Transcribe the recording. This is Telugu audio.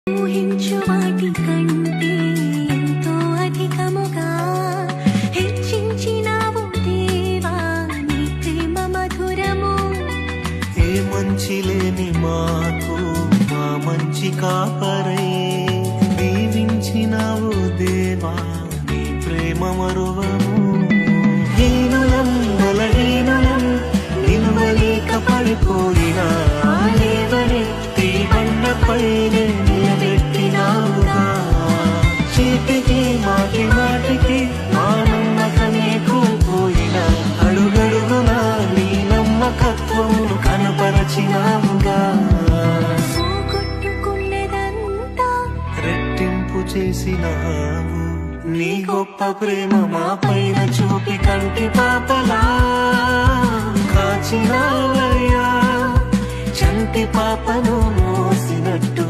ఊహించు వాటి కంటే ఎంతో అధికముగా హెచ్చించినావు దేవా నీ ప్రేమ మధురము. ఏ మంచి లేని మాకు మా మంచి కాపరై దీవించినావు దేవా నీ ప్రేమ మరువము. హీనులం బలహీనులం నిలువలేక పడిపోయినా లేవనెత్తి బండపైనే నిలబెట్టినావుగా. చీటికి మాటి మాటికి మా నమ్మకమే కోల్పోయినా అడుగడుగునా నీ నమ్మకత్వమును కనపరచినావుగా. పోగొట్టుకున్నదంతా రెట్టింపు చేసినావు నీ గొప్ప ప్రేమ మా పైన చూపి కంటి పాపలా కాచినావయ్యా. చంటి పాపను మోసినట్టు